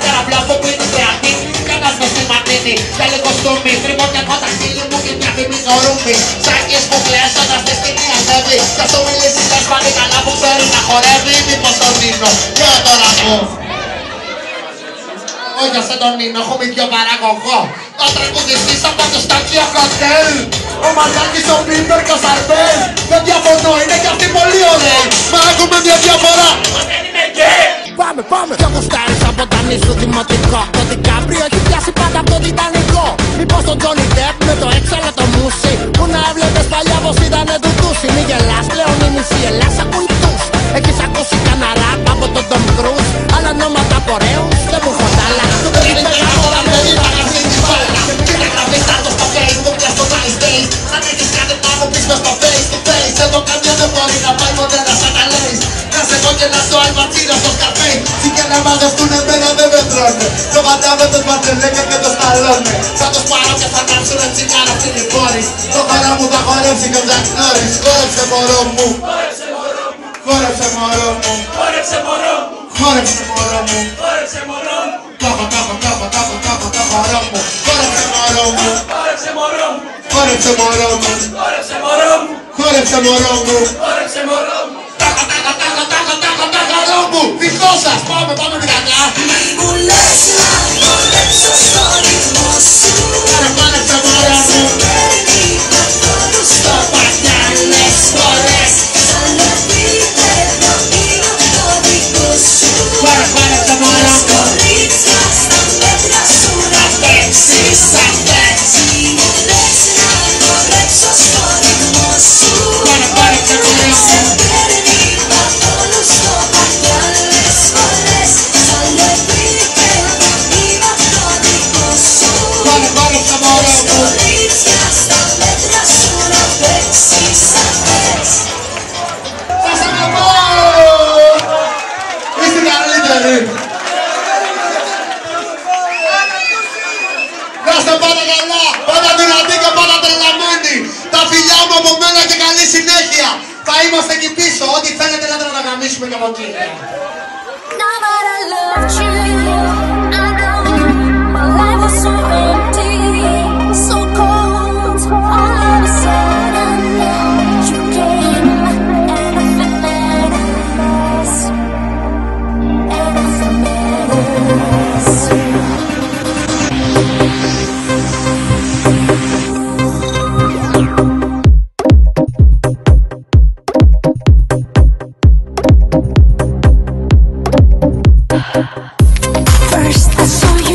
καραβλιά από που είναι κρεατή. Κανάς μες στη ματίνη, για λίγο στούμι. Τριμωτιακό ταχύλι μου και μια φήμη το ρούμπι. Σάκες που κλαίσοντας στη σκηνή ανέβει. Θα σου μιλήσει λες πάλι καλά που ξέρει να χορεύει. Μήπως τον δίνω, και τώρα πω. Όχι σε τον Νίνο, έχω μη πιο παραγωγό. Ο τραγουδιστής από το Στατζιο Χοτέλ. Ο Μαλιάκης, ο Μπίλμπερ και ο Σαρμπέλ. Δεν διαφωνώ, είναι κι αυτοί πολύ ωραίοι. Μα έχουμε μια διαφορά. Δεν είμαι γκέι. Πάμε! Κι όπως φτάρεις από τα νήσου δημοτικό. Το Δικάπριο έχει πιάσει πάντα από το Τιτανικό. Μήπως τον Τζόνι Ντεπ με το έξαλο το μουσι. Που να έβλεπες παλιά πως ήτανε του τούσι. Μη γελάς πλέον η μισή Ελλάς ακούνε τους. Έχεις ακούσει κανένα ραπ από τον Τομ Κρούζ. Άλλα ονόματα από ωραίους δεν μου έχουν άλλα. Το παιδί με τα χώρα με δει μαγαζί της μπάλα. Και να γραφείς κάτω στο Facebook και στο MySpace. Αν έχεις κάτι να μου πεις μες στο face to face. Εδώ καμιά δεν μπορεί να πάει μοντέλα σαν τα λέεις. Να σε κόκκελα στο αλματσίρο στο σκαφέ. Τι και να μαζευτούν εμένα δεν με τρώνε. Το μαντάμε τον Μαρτελέκα και το Σταλόνε. Θα τους πάρω και θα ανάψουνε τσιγάρο στην η πόλη. Το χώρα μου θα χορέψει και ο Τζακ Νόρις. Χόρεψε μωρό μου. Χόρεψε μωρό μου. Χόρεψε μωρό μου. Χόρεψε μωρό μου. Χόρεψε μωρό μου. Το χορό μου. Χόρεψε μωρό μου. Χόρεψε μωρό μου. Χόρεψε μωρό μου. Χόρεψε μωρό μου. Χόρεψε μωρό μου. Χόρεψε μωρό μου. Μωρό μου. Δικό σας. Πάμε δυνατά. Μου λες να χορέψω στο ρυθμό σου. Χόρεψε μωρό μου. Στο παλιά λες φορές. Σαν επίπεδο είναι το δικό σου. Χόρεψε μωρό μου. Κορίτσια στα μέτρα σου να παίξεις σαν παίτσι. Μου λες να χορέψω στο ρυθμό σου. Χόρεψε μωρό μου. Σε παίρνει καθόλου στο παλιά λες φορές. Σαν επίπεδο είναι το δικό σου. Χόρεψε μωρό μου. Κορίτσια στα μέτρα σου να παίξεις σαν παίτσι. Σας αγαπώ. Είστε καλύτεροι. Να είστε πάντα καλά, πάντα δυνατοί και πάντα τρελαμένοι. Τα φιλιά μου από μένα και καλή συνέχεια. Θα είμαστε εκεί πίσω, ό,τι θέλετε να τα γαμίσουμε και από εκεί. Now that I loved you, I know my life was so empty, so cold. All of a sudden, you came, everything matters, everything matters. First I saw you.